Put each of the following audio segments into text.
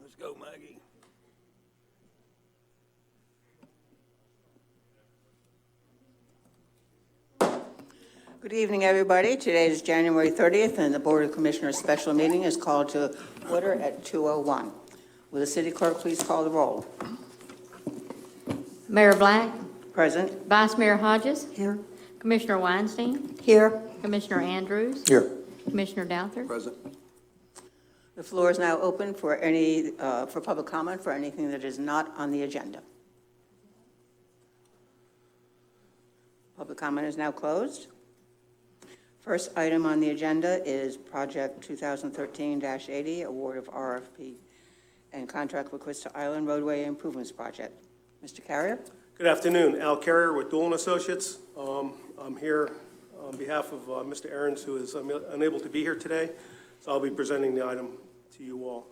Let's go, Maggie. Good evening, everybody. Today is January 30th, and the Board of Commissioners special meeting is called to order at 2:01. Will the city clerk please call the roll? Mayor Black, Present. Vice Mayor Hodges, Here. Commissioner Weinstein, Here. Commissioner Andrews, Here. Commissioner Douther. Present. The floor is now open for for public comment for anything that is not on the agenda. Public comment is now closed. First item on the agenda is Project 2013-80, award of RFP and contract for Crystal Island Roadway Improvements Project. Mr. Carrier? Good afternoon. Al Carrier with Deuel Associates. I'm here on behalf of Mr. Ahrens, who is unable to be here today, so I'll be presenting the item to you all.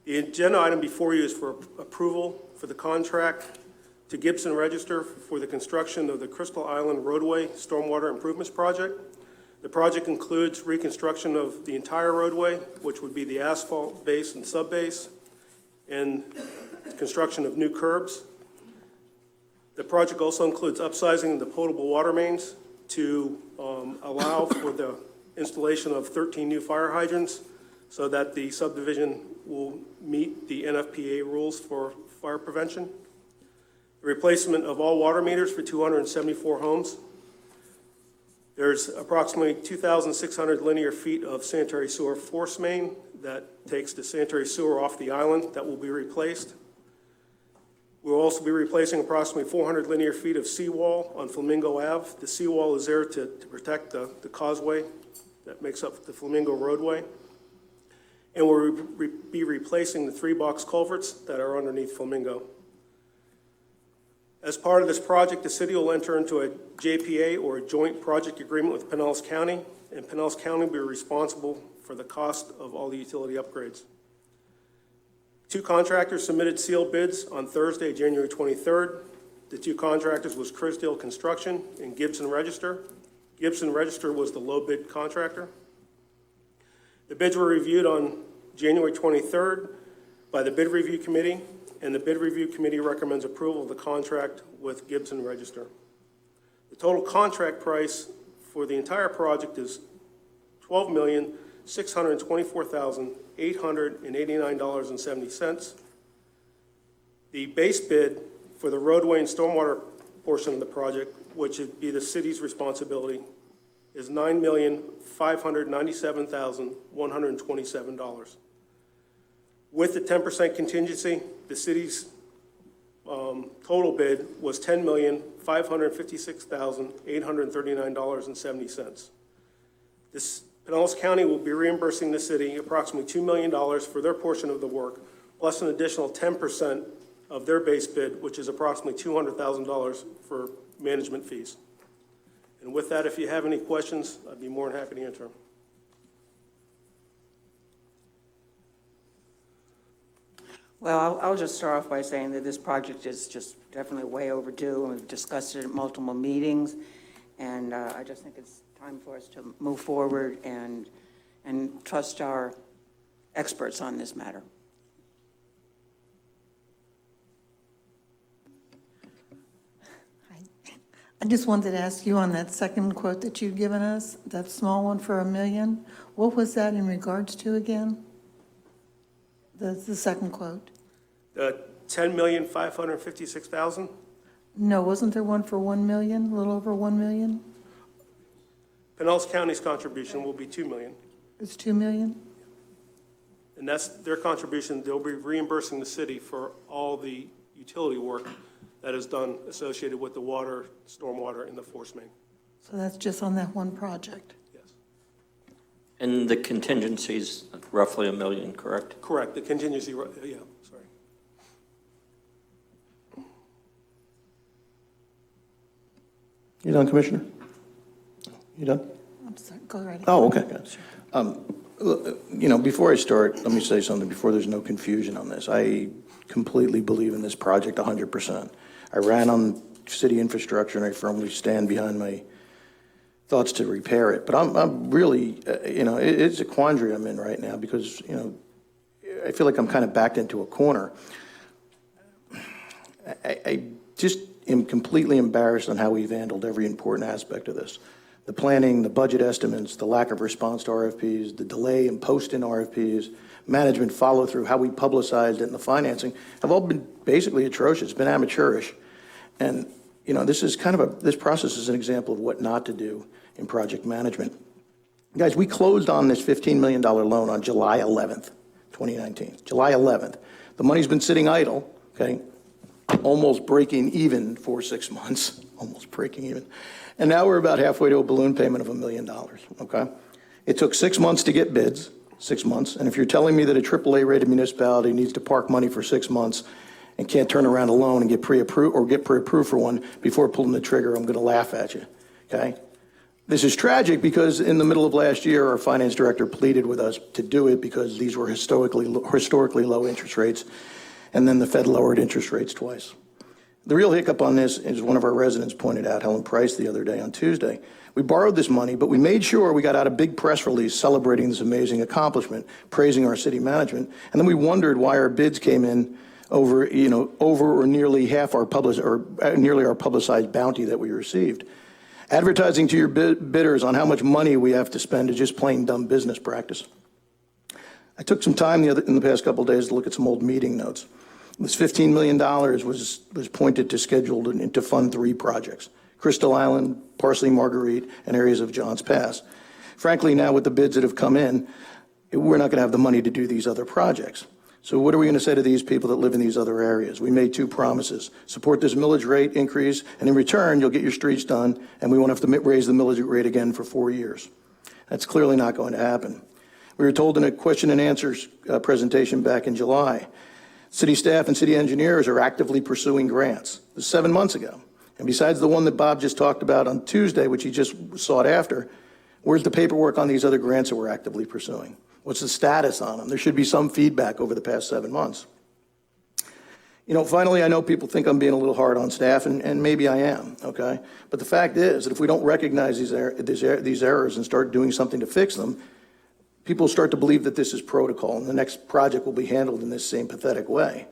The agenda item before you is for approval for the contract to Gibson Register for the construction of the Crystal Island Roadway Stormwater Improvements Project. The project includes reconstruction of the entire roadway, which would be the asphalt base and sub-base, and construction of new curbs. The project also includes upsizing the potable water mains to allow for the installation of 13 new fire hydrants so that the subdivision will meet the NFPA rules for fire prevention. The replacement of all water meters for 274 homes. There's approximately 2,600 linear feet of sanitary sewer force main that takes the sanitary sewer off the island that will be replaced. We'll also be replacing approximately 400 linear feet of seawall on Flamingo Ave. The seawall is there to protect the causeway that makes up the Flamingo roadway. And we'll be replacing the 3 box culverts that are underneath Flamingo. As part of this project, the city will enter into a JPA, or a joint project agreement, with Pinellas County, and Pinellas County will be responsible for the cost of all the utility upgrades. 2 contractors submitted sealed bids on Thursday, January 23rd. The 2 contractors was Chrisdale Construction and Gibson Register. Gibson Register was the low bid contractor. The bids were reviewed on January 23rd by the Bid Review Committee, and the Bid Review Committee recommends approval of the contract with Gibson Register. The total contract price for the entire project is $12,624,889.70. The base bid for the roadway and stormwater portion of the project, which would be the city's responsibility, is $9,597,127. With the 10% contingency, the city's total bid was $10,556,839.70. Pinellas County will be reimbursing the city approximately $2 million for their portion of the work, plus an additional 10% of their base bid, which is approximately $200,000 for management fees. And with that, if you have any questions, I'd be more than happy to answer them. Well, I'll just start off by saying that this project is just definitely way overdue, and we've discussed it at multiple meetings, and I just think it's time for us to move forward and trust our experts on this matter. I just wanted to ask you on that second quote that you'd given us, that small one for $1 million, what was that in regards to again? The second quote? The $10,556,000? No, wasn't there one for $1 million, a little over $1 million? Pinellas County's contribution will be $2 million. It's $2 million? And that's their contribution. They'll be reimbursing the city for all the utility work that is done associated with the water, stormwater, and the force main. So that's just on that one project? Yes. And the contingency's roughly $1 million, correct? Correct. The contingency, yeah, sorry. You done, Commissioner? You done? I'm sorry, go right ahead. Oh, okay. You know, before I start, let me say something before there's no confusion on this. I completely believe in this project 100%. I ran on city infrastructure, and I firmly stand behind my thoughts to repair it. But I'm really, you know, it's a quandary I'm in right now because, you know, I feel like I'm kind of backed into a corner. I just am completely embarrassed on how we've handled every important aspect of this. The planning, the budget estimates, the lack of response to RFPs, the delay in posting RFPs, management follow-through, how we publicized it, and the financing have all been basically atrocious. It's been amateurish. And, this is this process is an example of what not to do in project management. Guys, we closed on this $15 million loan on July 11th, 2019. July 11th. The money's been sitting idle, okay, almost breaking even for 6 months, almost breaking even. And now we're about halfway to a balloon payment of $1 million, okay? It took 6 months to get bids, 6 months. And if you're telling me that a AAA-rated municipality needs to park money for 6 months and can't turn around a loan and get pre-approved or get pre-approved for one before pulling the trigger, I'm going to laugh at you, okay? This is tragic because in the middle of last year, our finance director pleaded with us to do it because these were historically low interest rates, and then the Fed lowered interest rates twice. The real hiccup on this is one of our residents pointed out, Helen Price, the other day on Tuesday. We borrowed this money, but we made sure we got out a big press release celebrating this amazing accomplishment, praising our city management, and then we wondered why our bids came in over or nearly half our nearly our publicized bounty that we received. Advertising to your bidders on how much money we have to spend is just plain dumb business practice. I took some time in the past couple of days to look at some old meeting notes. This $15 million was pointed to scheduled to fund 3 projects: Crystal Island, Parsley Marguerite, and areas of Johns Pass. Frankly, now with the bids that have come in, we're not going to have the money to do these other projects. So what are we going to say to these people that live in these other areas? We made 2 promises: support this millage rate increase, and in return, you'll get your streets done, and we won't have to raise the millage rate again for 4 years. That's clearly not going to happen. We were told in a question and answers presentation back in July, city staff and city engineers are actively pursuing grants. This was 7 months ago. And besides the one that Bob just talked about on Tuesday, which he just sought after, where's the paperwork on these other grants that we're actively pursuing? What's the status on them? There should be some feedback over the past 7 months. Finally, I know people think I'm being a little hard on staff, and maybe I am, okay? But the fact is that if we don't recognize these errors and start doing something to fix them, people start to believe that this is protocol, and the next project will be handled in this same pathetic way.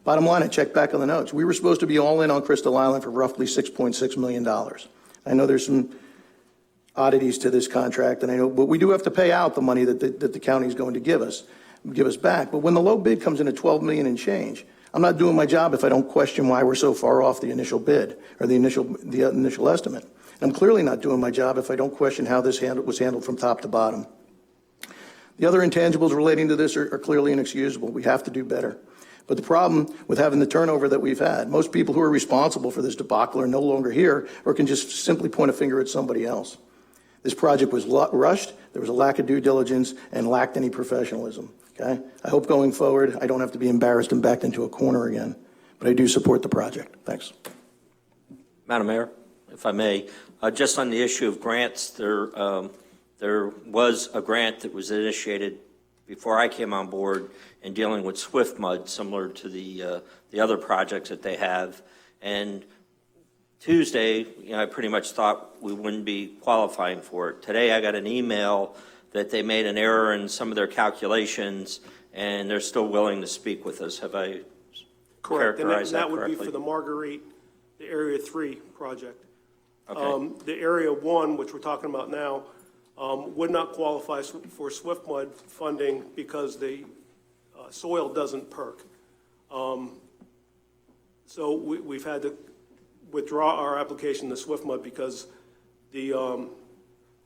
Bottom line, I checked back on the notes. We were supposed to be all in on Crystal Island for roughly $6.6 million. I know there's some oddities to this contract, but we do have to pay out the money that the county is going to give us back. But when the low bid comes in at $12 million and change, I'm not doing my job if I don't question why we're so far off the initial bid or the initial estimate. And I'm clearly not doing my job if I don't question how this was handled from top to bottom. The other intangibles relating to this are clearly inexcusable. We have to do better. But the problem with having the turnover that we've had, most people who are responsible for this debacle are no longer here or can just simply point a finger at somebody else. This project was rushed, there was a lack of due diligence, and lacked any professionalism, okay? I hope going forward I don't have to be embarrassed and backed into a corner again, but I do support the project. Thanks. Madam Mayor, if I may, just on the issue of grants, there was a grant that was initiated before I came on board in dealing with swift mud, similar to the other projects that they have. And Tuesday, I pretty much thought we wouldn't be qualifying for it. Today, I got an email that they made an error in some of their calculations, and they're still willing to speak with us. Have I characterized that correctly? That would be for the Marguerite, the Area 3 project. Okay. The Area 1, which we're talking about now, would not qualify for swift mud funding because the soil doesn't perk. So we've had to withdraw our application to swift mud because the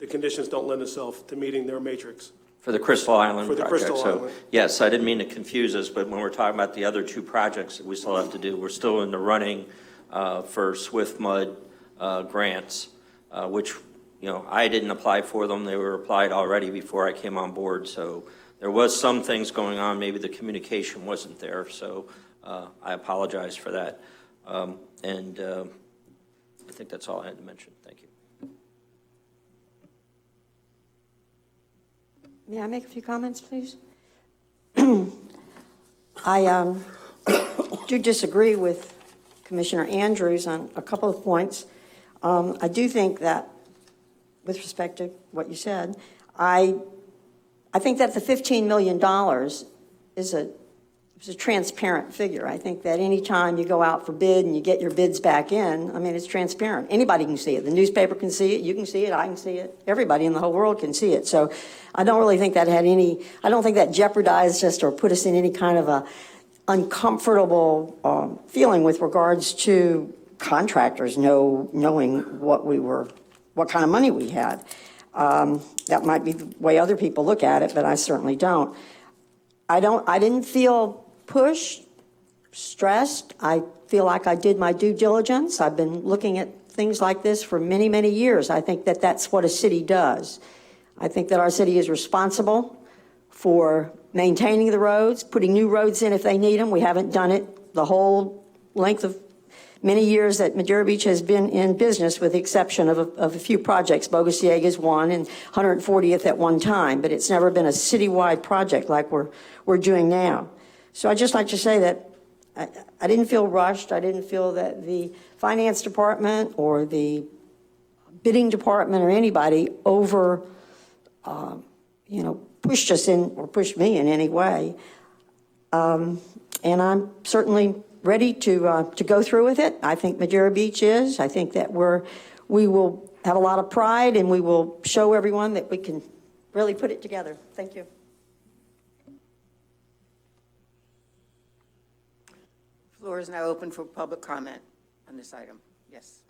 conditions don't lend themselves to meeting their matrix. For the Crystal Island project. For the Crystal Island. Yes, I didn't mean to confuse us, but when we're talking about the other 2 projects that we still have to do, we're still in the running for swift mud grants, which I didn't apply for them. They were applied already before I came on board. So there was some things going on. Maybe the communication wasn't there. So I apologize for that. And I think that's all I had to mention. Thank you. May I make a few comments, please? I do disagree with Commissioner Andrews on a couple of points. I do think that, with respect to what you said, I think that the $15 million is a transparent figure. I think that any time you go out for bid and you get your bids back in, I mean, it's transparent. Anybody can see it. The newspaper can see it, you can see it, I can see it, everybody in the whole world can see it. So I don't really think that I don't think that jeopardized us or put us in any kind of a uncomfortable feeling with regards to contractors knowing what kind of money we had. That might be the way other people look at it, but I certainly don't. I didn't feel pushed, stressed. I feel like I did my due diligence. I've been looking at things like this for many, many years. I think that that's what a city does. I think that our city is responsible for maintaining the roads, putting new roads in if they need them. We haven't done it the whole length of many years that Madeira Beach has been in business, with the exception of a few projects. Bogus is one and 140th at one time, but it's never been a citywide project like we're doing now. So I'd just like to say that I didn't feel rushed. I didn't feel that the finance department or the bidding department or anybody pushed us in or pushed me in any way. And I'm certainly ready to go through with it. I think Madeira Beach is. I think that we will have a lot of pride, and we will show everyone that we can really put it together. Thank you. Floor is now open for public comment on this item. Yes.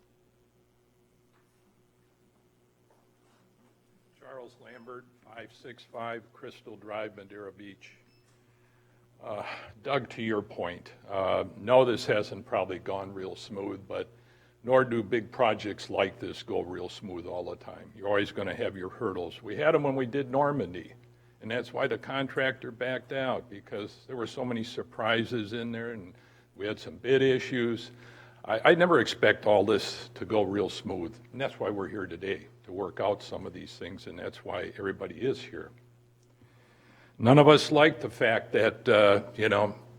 Charles Lambert, 565 Crystal Drive, Madeira Beach. Doug, to your point, no, this hasn't probably gone real smooth, but nor do big projects like this go real smooth all the time. You're always going to have your hurdles. We had them when we did Normandy, and that's why the contractor backed out, because there were so many surprises in there, and we had some bid issues. I never expect all this to go real smooth, and that's why we're here today, to work out some of these things, and that's why everybody is here. None of us like the fact that,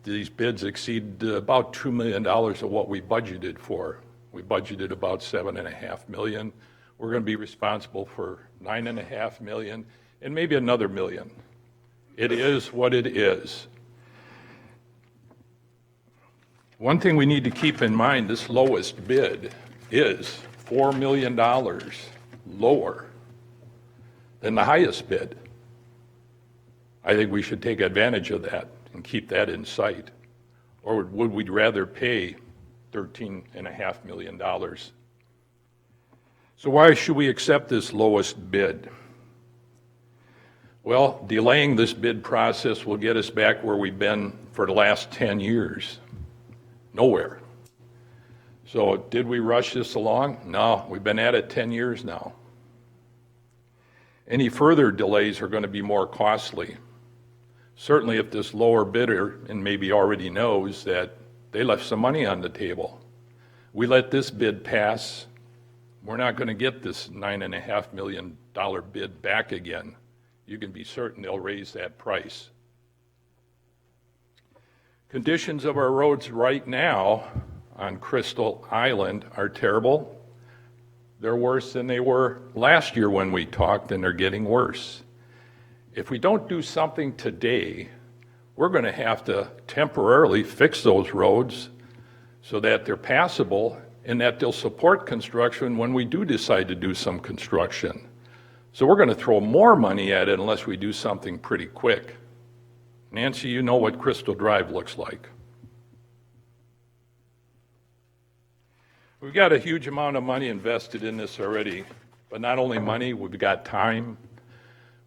these bids exceed about $2 million of what we budgeted for. We budgeted about $7.5 million. We're going to be responsible for $9.5 million and maybe another $1 million. It is what it is. One thing we need to keep in mind, this lowest bid is $4 million lower than the highest bid. I think we should take advantage of that and keep that in sight. Or would we rather pay $13.5 million? So why should we accept this lowest bid? Well, delaying this bid process will get us back where we've been for the last 10 years. Nowhere. So did we rush this along? No, we've been at it 10 years now. Any further delays are going to be more costly. Certainly if this lower bidder, and maybe already knows, that they left some money on the table. We let this bid pass, we're not going to get this $9.5 million bid back again. You can be certain they'll raise that price. Conditions of our roads right now on Crystal Island are terrible. They're worse than they were last year when we talked, and they're getting worse. If we don't do something today, we're going to have to temporarily fix those roads so that they're passable and that they'll support construction when we do decide to do some construction. So we're going to throw more money at it unless we do something pretty quick. Nancy, you know what Crystal Drive looks like. We've got a huge amount of money invested in this already, but not only money, we've got time.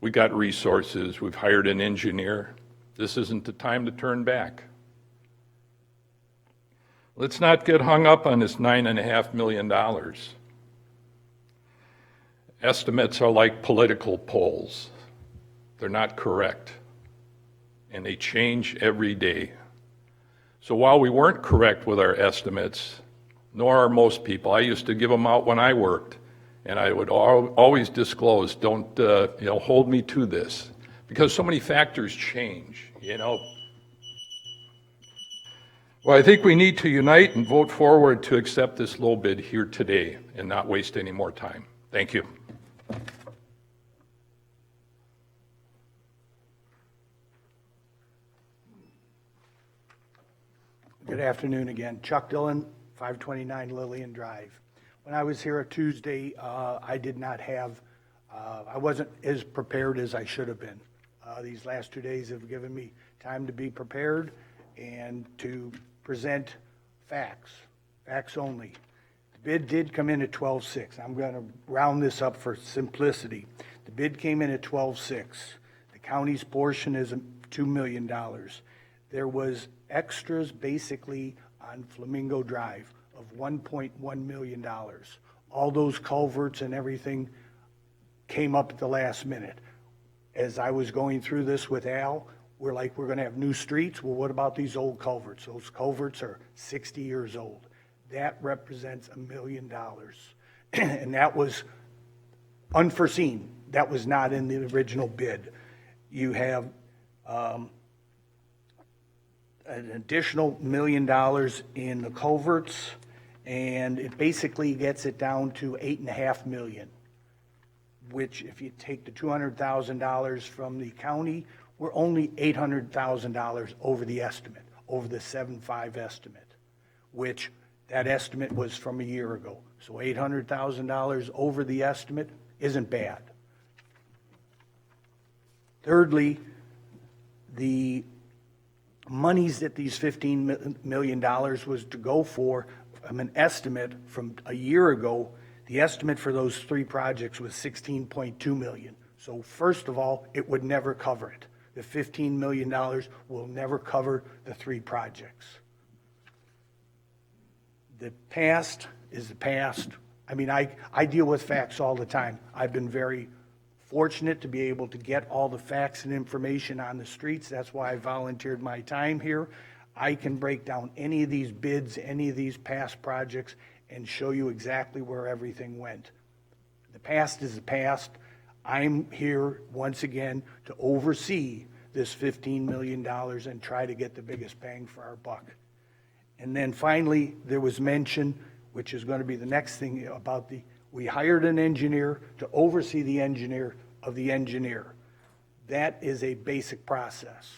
We got resources. We've hired an engineer. This isn't the time to turn back. Let's not get hung up on this $9.5 million. Estimates are like political polls. They're not correct, and they change every day. So while we weren't correct with our estimates, nor are most people, I used to give them out when I worked. And I would always disclose, don't hold me to this, because so many factors change, Well, I think we need to unite and vote forward to accept this low bid here today and not waste any more time. Thank you. afternoon again. Chuck Dillon, 529 Lillian Drive. When I was here Tuesday, I did not have, I wasn't as prepared as I should have been. These last 2 days have given me time to be prepared and to present facts only. The bid did come in at 12.6. I'm going to round this up for simplicity. The bid came in at 12.6. The county's portion is $2 million. There was extras basically on Flamingo Drive of $1.1 million. All those culverts and everything came up at the last minute. As I was going through this with Al, we're going to have new streets. Well, what about these old culverts? Those culverts are 60 years old. That represents $1 million. And that was unforeseen. That was not in the original bid. You have an additional $1 million in the culverts, and it basically gets it down to $8.5 million, which if you take the $200,000 from the county, we're only $800,000 over the estimate, over the 7.5 estimate, which that estimate was from a year ago. So $800,000 over the estimate isn't bad. Thirdly, the monies that these $15 million was to go for, from an estimate from a year ago, the estimate for those 3 projects was $16.2 million. So first of all, it would never cover it. The $15 million will never cover the 3 projects. The past is the past. I mean, I deal with facts all the time. I've been very fortunate to be able to get all the facts and information on the streets. That's why I volunteered my time here. I can break down any of these bids, any of these past projects, and show you exactly where everything went. The past is the past. I'm here once again to oversee this $15 million and try to get the biggest bang for our buck. And then finally, there was mention, which is going to be the next thing, about we hired an engineer to oversee the engineer of the engineer. That is a basic process.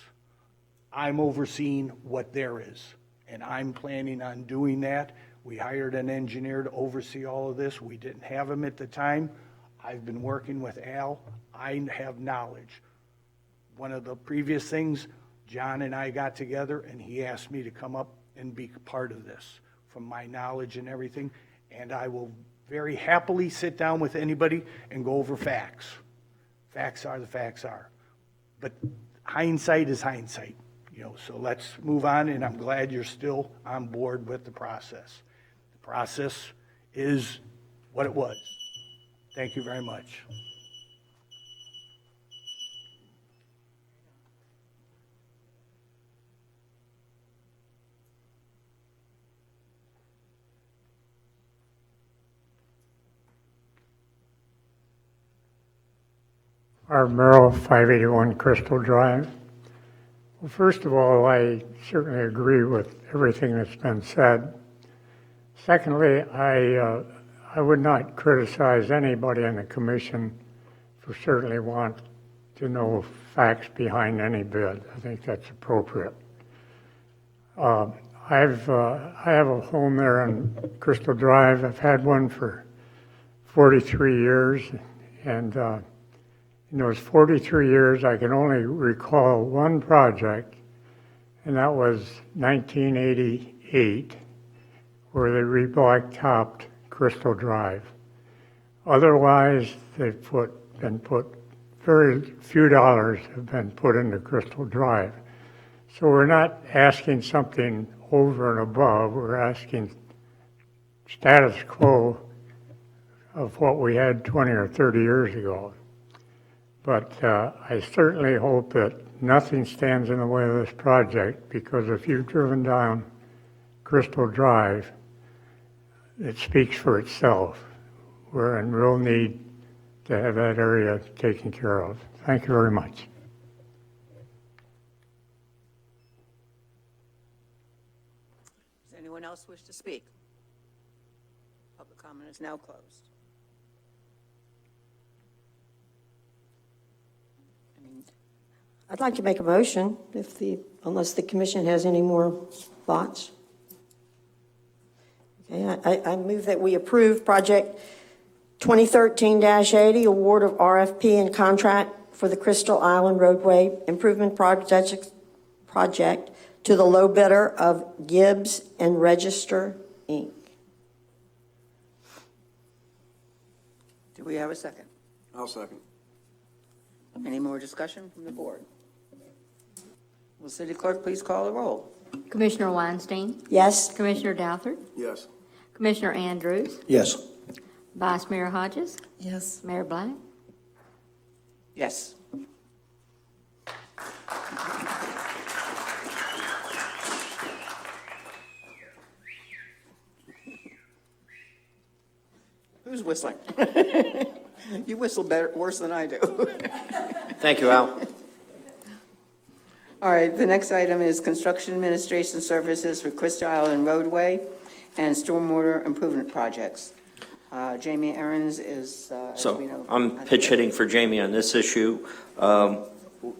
I'm overseeing what there is, and I'm planning on doing that. We hired an engineer to oversee all of this. We didn't have him at the time. I've been working with Al. I have knowledge. One of the previous things, John and I got together, and he asked me to come up and be part of this from my knowledge and everything, and I will very happily sit down with anybody and go over facts. Facts are the facts are. But hindsight is hindsight, so let's move on, and I'm glad you're still on board with the process. The process is what it was. Thank you very much. Our Merrill, 581 Crystal Drive. Well, first of all, I certainly agree with everything that's been said. Secondly, I would not criticize anybody in the commission for certainly want to know facts behind any bid. I think that's appropriate. I have a home there on Crystal Drive. I've had one for 43 years, and in those 43 years, I can only recall one project, and that was 1988, where they re-blacktopped Crystal Drive. Otherwise, they've been put very few dollars have been put into Crystal Drive. So we're not asking something over and above. We're asking status quo of what we had 20 or 30 years ago. But I certainly hope that nothing stands in the way of this project, because if you've driven down Crystal Drive, it speaks for itself. We're in real need to have that area taken care of. Thank you very much. Does anyone else wish to speak? Public comment is now closed. I'd like to make a motion unless the commission has any more thoughts. Okay, I move that we approve project 2013-80, award of RFP and contract for the Crystal Island Roadway Improvement Project to the low bidder of Gibbs and Register, Inc. Do we have a second? I'll second. Any more discussion from the board? Will City Clerk please call the roll? Commissioner Weinstein, Yes? Commissioner Douthat, Yes. Commissioner Andrews, Yes. Vice Mayor Hodges, Yes. Mayor Black. Yes. Who's whistling? You whistle better, worse than I do. Thank you, Al. All right, the next item is construction administration services for Crystal Island Roadway and stormwater improvement projects. Jamie Ahrens is, as we know. So I'm pitch hitting for Jamie on this issue.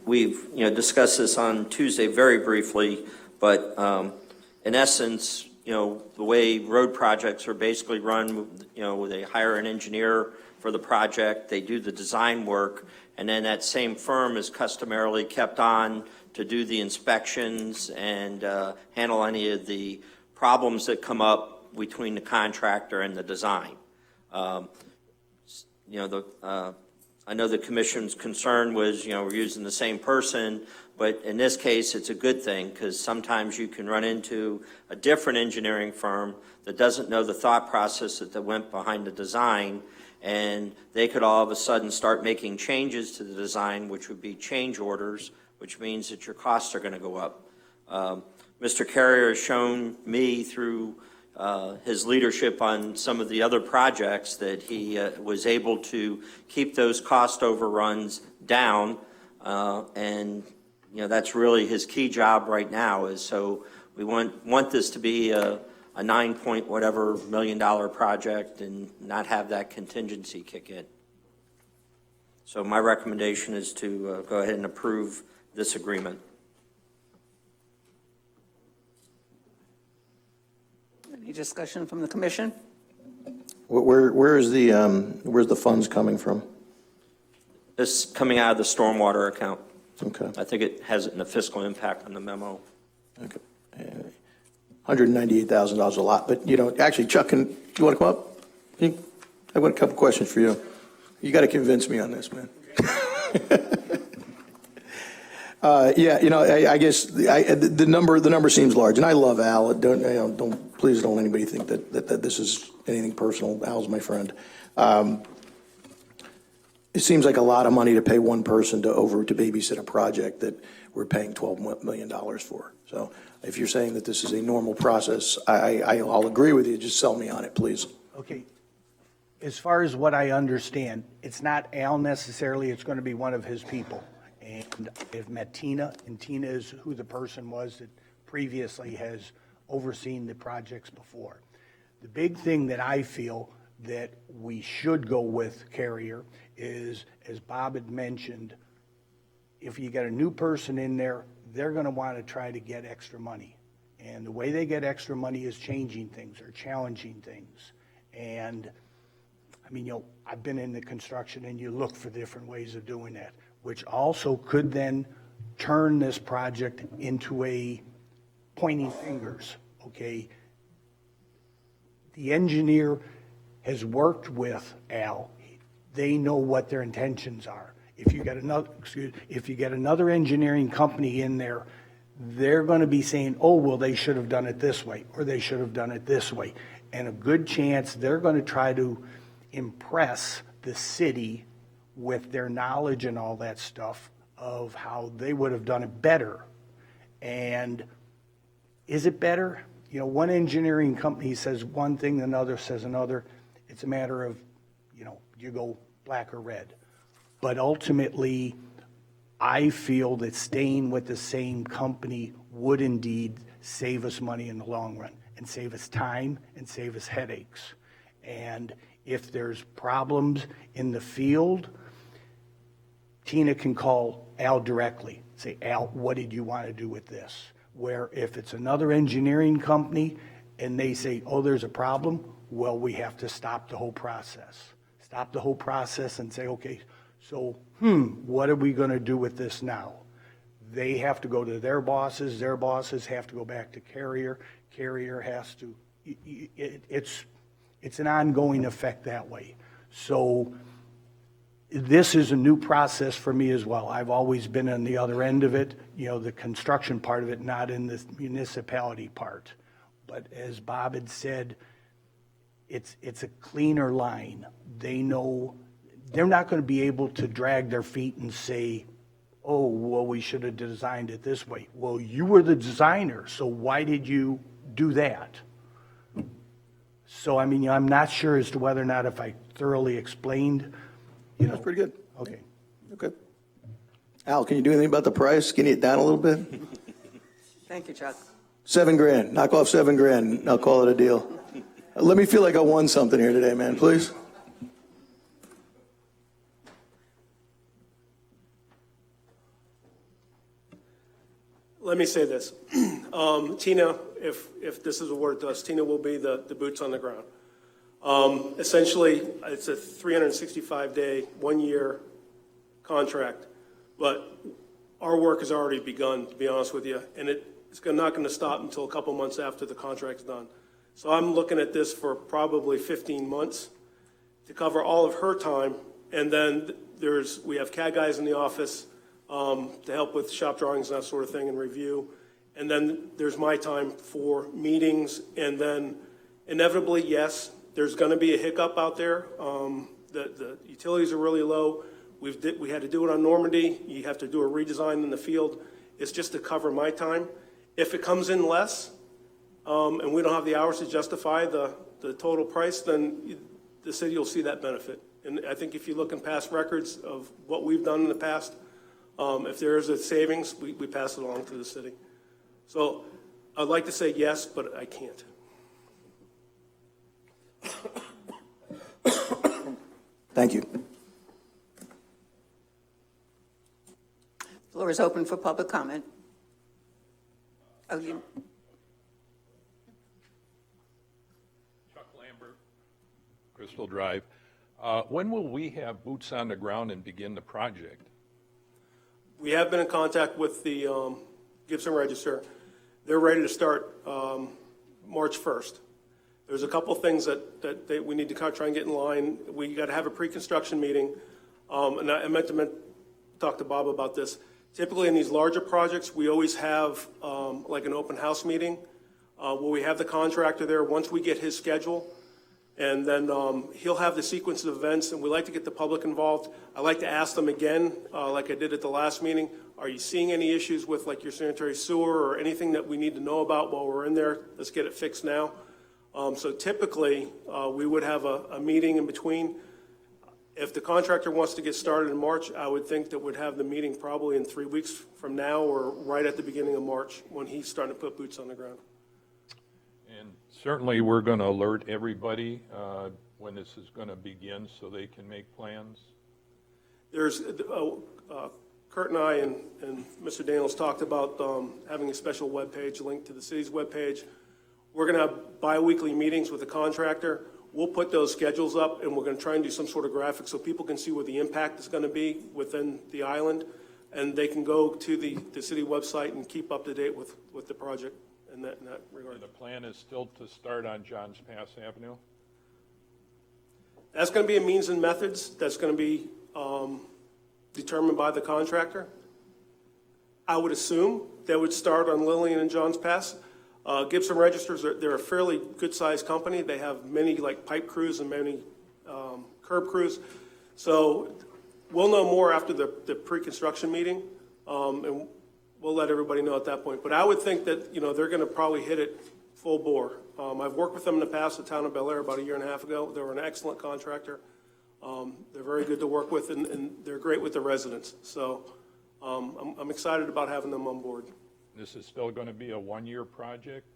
We've, discussed this on Tuesday very briefly, but in essence, the way road projects are basically run, they hire an engineer for the project, they do the design work, and then that same firm is customarily kept on to do the inspections and handle any of the problems that come up between the contractor and the design. I know the commission's concern was, we're using the same person, but in this case, it's a good thing because sometimes you can run into a different engineering firm that doesn't know the thought process that went behind the design, and they could all of a sudden start making changes to the design, which would be change orders, which means that your costs are going to go up. Mr. Carrier has shown me through his leadership on some of the other projects that he was able to keep those cost overruns down, and that's really his key job right now. Is so we want this to be a 9 whatever million project and not have that contingency kick in. So my recommendation is to go ahead and approve this agreement. Any discussion from the commission? Where's the funds coming from? This is coming out of the stormwater account. Okay. I think it has a fiscal impact on the memo. Okay. $198,000 is a lot, but actually, Chuck, do you want to come up? I've got a couple questions for you. You got to convince me on this, man. I guess the number seems large, and I love Al. Please don't anybody think that this is anything personal. Al's my friend. It seems like a lot of money to pay one person to babysit a project that we're paying $12 million for. So if you're saying that this is a normal process, I'll agree with you. Just sell me on it, please. Okay. As far as what I understand, it's not Al necessarily, it's going to be one of his people. And I've met Tina, and Tina is who the person was that previously has overseen the projects before. The big thing that I feel that we should go with, Carrier, is, as Bob had mentioned, if you get a new person in there, they're going to want to try to get extra money. And the way they get extra money is changing things or challenging things. And, I've been in the construction, and you look for different ways of doing that, which also could then turn this project into a pointing fingers, okay? The engineer has worked with Al. They know what their intentions are. If you get another engineering company in there, they're going to be saying, oh, well, they should have done it this way, or they should have done it this way. And a good chance they're going to try to impress the city with their knowledge and all that stuff of how they would have done it better. And is it better? One engineering company says one thing, another says another. It's a matter of, you go black or red. But ultimately, I feel that staying with the same company would indeed save us money in the long run and save us time and save us headaches. And if there's problems in the field, Tina can call Al directly, say, Al, what did you want to do with this? Where if it's another engineering company, and they say, oh, there's a problem, well, we have to stop the whole process. Stop the whole process and say, okay, so, what are we gonna do with this now? They have to go to their bosses have to go back to Carrier has to, it's an ongoing effect that way. So this is a new process for me as well. I've always been on the other end of it, the construction part of it, not in the municipality part. But as Bob had said, it's a cleaner line. They know, they're not going to be able to drag their feet and say, oh, well, we should have designed it this way. Well, you were the designer, so why did you do that? So, I mean, I'm not sure as to whether or not if I thoroughly explained, That's pretty good. Okay. Okay. Al, can you do anything about the price? Skinny it down a little bit? Thank you, Chuck. $7,000. Knock off $7,000. I'll call it a deal. Let me feel like I won something here today, man, please. Let me say this. Tina, if this is awarded to us, Tina will be the boots on the ground. Essentially, it's a 365-day, 1-year contract, but our work has already begun, to be honest with you, and it's not going to stop until a couple months after the contract's done. So I'm looking at this for probably 15 months to cover all of her time, and then we have CAD guys in the office to help with shop drawings and that sort of thing and review, and then there's my time for meetings, and then inevitably, yes, there's going to be a hiccup out there. The utilities are really low. We had to do it on Normandy. You have to do a redesign in the field. It's just to cover my time. If it comes in less, and we don't have the hours to justify the total price, then the city will see that benefit. And I think if you look in past records of what we've done in the past, if there is a savings, we pass it along to the city. So I'd like to say yes, but I can't. Thank you. Floor is open for public comment. Oh, Chuck Lambert, Crystal Drive. When will we have boots on the ground and begin the project? We have been in contact with the Gibson Register. They're ready to start March 1st. There's a couple things that we need to try and get in line. We got to have a pre-construction meeting, and I meant to talk to Bob about this. Typically in these larger projects, we always have like an open house meeting where we have the contractor there once we get his schedule, and then he'll have the sequence of events, and we like to get the public involved. I like to ask them again, like I did at the last meeting, are you seeing any issues with like your sanitary sewer or anything that we need to know about while we're in there? Let's get it fixed now. So typically, we would have a meeting in between. If the contractor wants to get started in March, I would think that we'd have the meeting probably in 3 weeks from now or right at the beginning of March when he's starting to put boots on the ground. And certainly, we're going to alert everybody when this is going to begin so they can make plans. There's, Kurt and I and Mr. Daniels talked about having a special webpage linked to the city's webpage. We're going to have bi-weekly meetings with the contractor. We'll put those schedules up, and we're going to try and do some sort of graphic so people can see what the impact is going to be within the island, and they can go to the city website and keep up to date with the project in that regard. And the plan is still to start on Johns Pass Avenue? That's going to be a means and methods that's going to be determined by the contractor. I would assume they would start on Lillian and Johns Pass. Gibson Registers, they're a fairly good-sized company. They have many like pipe crews and many curb crews. So we'll know more after the pre-construction meeting, and we'll let everybody know at that point. But I would think that, they're going to probably hit it full bore. I've worked with them in the past, the town of Bel Air, about 1.5 years ago. They were an excellent contractor. They're very good to work with, and they're great with the residents. So I'm excited about having them on board. This is still going to be a one-year project?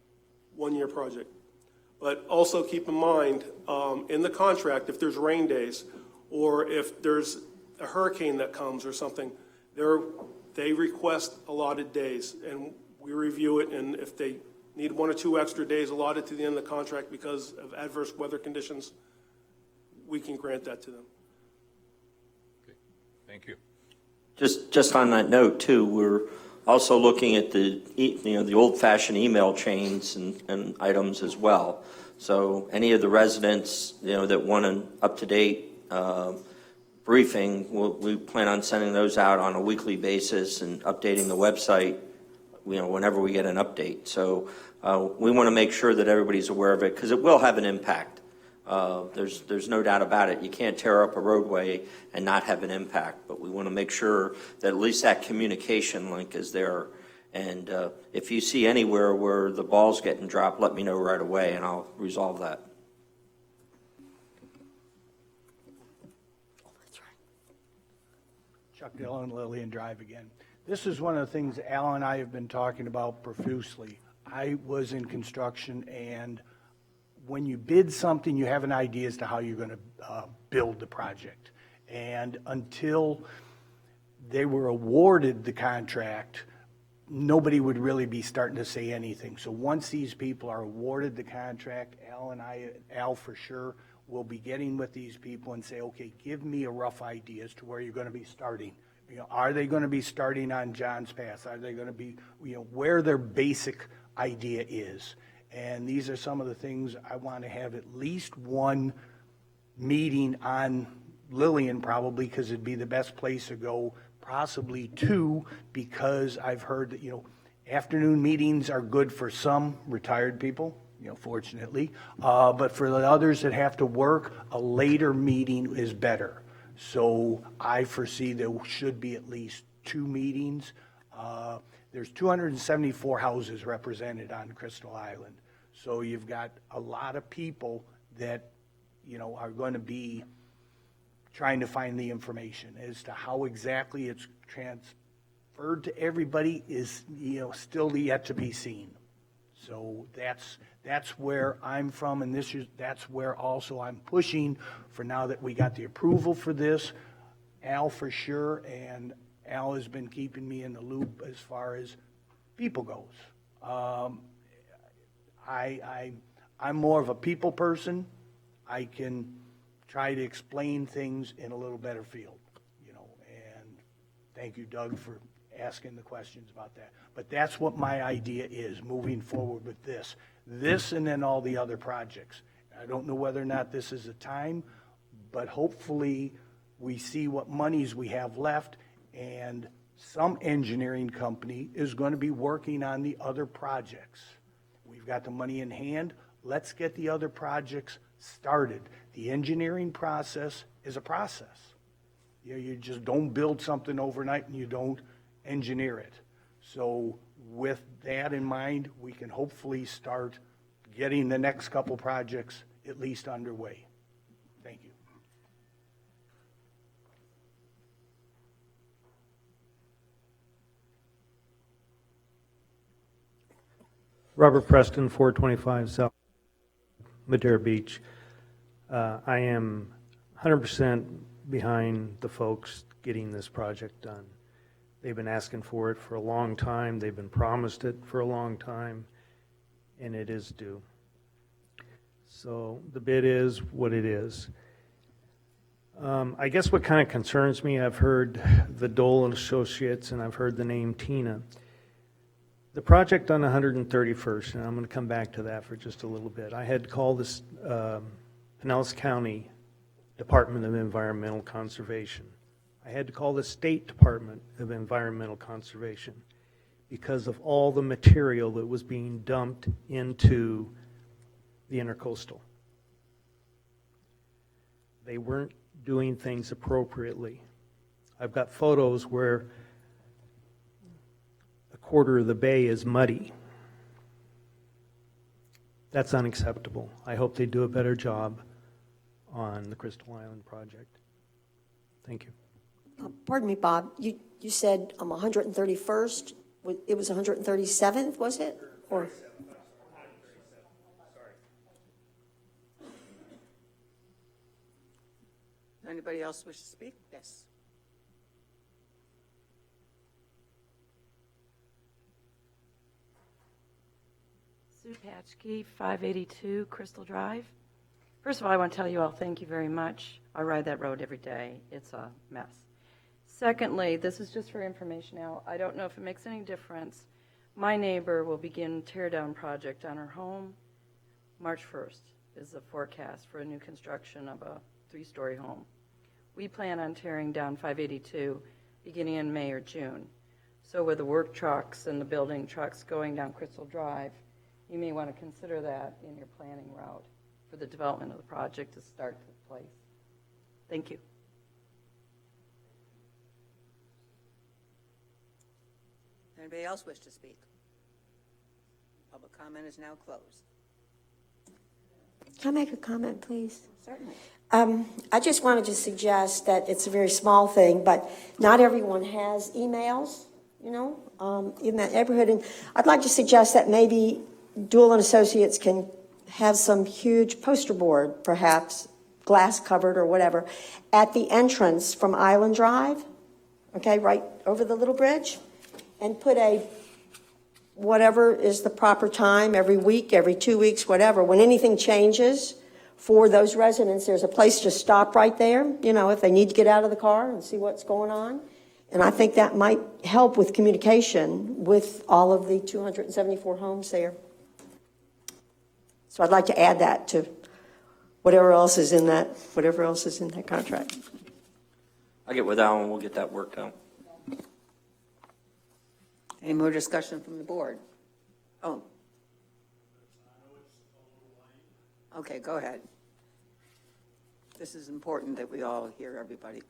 1-year project. But also keep in mind, in the contract, if there's rain days or if there's a hurricane that comes or something, they request allotted days, and we review it, and if they need 1 or 2 extra days allotted to the end of the contract because of adverse weather conditions, we can grant that to them. Okay. Thank you. Just on that note too, we're also looking at the old-fashioned email chains and items as well. So any of the residents, that want an up-to-date briefing, we plan on sending those out on a weekly basis and updating the website, whenever we get an update. So we want to make sure that everybody's aware of it because it will have an impact. There's no doubt about it. You can't tear up a roadway and not have an impact, but we want to make sure that at least that communication link is there. And if you see anywhere where the ball's getting dropped, let me know right away and I'll resolve that. Chuck Dillon, Lillian Drive again. This is one of the things Al and I have been talking about profusely. I was in construction, and when you bid something, you have an idea as to how you're going to build the project. And until they were awarded the contract, nobody would really be starting to say anything. So once these people are awarded the contract, Al for sure, will be getting with these people and say, okay, give me a rough idea as to where you're going to be starting. Are they going to be starting on John's Pass? Are they going to be, where their basic idea is? And these are some of the things I want to have at least one meeting on Lillian probably, because it'd be the best place to go, possibly 2, because I've heard that, afternoon meetings are good for some retired people, fortunately, but for the others that have to work, a later meeting is better. So I foresee there should be at least 2 meetings. There's 274 houses represented on Crystal Island. So you've got a lot of people that, are going to be trying to find the information as to how exactly it's transferred to everybody is, still yet to be seen. So that's where I'm from, and that's where also I'm pushing for now that we got the approval for this. Al for sure, and Al has been keeping me in the loop as far as people goes. I'm more of a people person. I can try to explain things in a little better field, and thank you, Doug, for asking the questions about that. But that's what my idea is, moving forward with this and then all the other projects. I don't know whether or not this is a time, but hopefully we see what monies we have left, and some engineering company is going to be working on the other projects. We've got the money in hand. Let's get the other projects started. The engineering process is a process. You just don't build something overnight and you don't engineer it. So with that in mind, we can hopefully start getting the next couple projects at least underway. Thank you. Robert Preston, 425 South Madera Beach. I am 100% behind the folks getting this project done. They've been asking for it for a long time. They've been promised it for a long time, and it is due. So the bid is what it is. I guess what kind of concerns me, I've heard the Deuel and Associates, and I've heard the name Tina. The project on 131st, and I'm going to come back to that for just a little bit. I had called this Pinellas County Department of Environmental Conservation. I had to call the State Department of Environmental Conservation because of all the material that was being dumped into the intercoastal. They weren't doing things appropriately. I've got photos where a quarter of the bay is muddy. That's unacceptable. I hope they do a better job on the Crystal Island project. Thank you. Pardon me, Bob, you said 131st, it was 137th, was it? Or Anybody else wish to speak? Yes. Sue Patchkey, 582 Crystal Drive. First of all, I want to tell you all thank you very much. I ride that road every day. It's a mess. Secondly, this is just for information now. I don't know if it makes any difference. My neighbor will begin tear-down project on her home. March 1st is the forecast for a new construction of a 3-story home. We plan on tearing down 582 beginning in May or June. So with the work trucks and the building trucks going down Crystal Drive, you may want to consider that in your planning route for the development of the project to start to place. Thank you. Anybody else wish to speak? Public comment is now closed. Can I make a comment, please? Certainly. I just wanted to suggest that it's a very small thing, but not everyone has emails, in that neighborhood. And I'd like to suggest that maybe Deuel and Associates can have some huge poster board, perhaps glass covered or whatever, at the entrance from Island Drive, okay, right over the little bridge, and put whatever is the proper time, every week, every 2 weeks, whatever. When anything changes for those residents, there's a place to stop right there, if they need to get out of the car and see what's going on. And I think that might help with communication with all of the 274 homes there. So I'd like to add that to whatever else is in that contract. I'll get with Alan, we'll get that worked out. Any more discussion from the board? Oh. Okay, go ahead. This is important that we all hear everybody.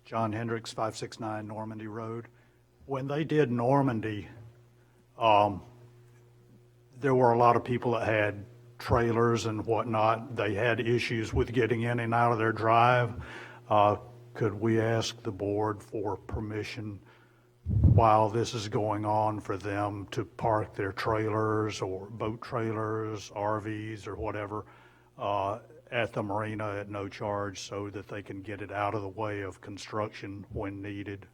John Hendricks, 569 Normandy Road. When they did Normandy, there were a lot of people that had trailers and whatnot. They had issues with getting in and out of their drive. Could we ask the board for permission while this is going on for them to park their trailers or boat trailers, RVs or whatever, at the marina at no charge so that they can get it out of the way of construction when needed,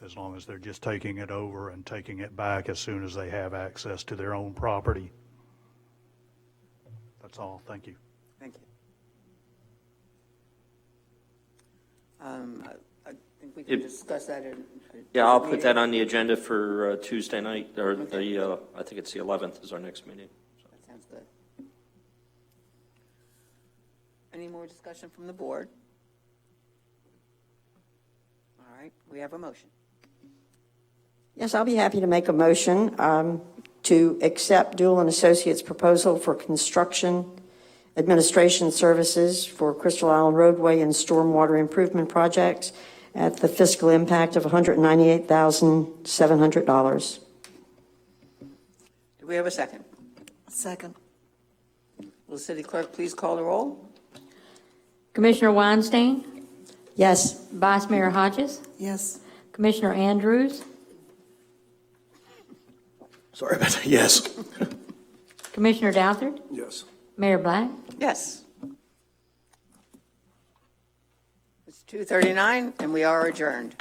as long as they're just taking it over and taking it back as soon as they have access to their own property? That's all. Thank you. Thank you. I think we can discuss that in. Yeah, I'll put that on the agenda for Tuesday night, or I think it's the 11th is our next meeting. That sounds good. Any more discussion from the board? All right, we have a motion. Yes, I'll be happy to make a motion to accept Deuel and Associates' proposal for construction administration services for Crystal Island Roadway and Stormwater improvement projects at the fiscal impact of $198,700. Do we have a second? Second. Will the city clerk please call the roll? Commissioner Weinstein, Yes. Vice Mayor Hodges, Yes. Commissioner Andrews, Sorry about that. Yes. Commissioner Douthert, Yes. Mayor Black. Yes. It's 2:39 and we are adjourned.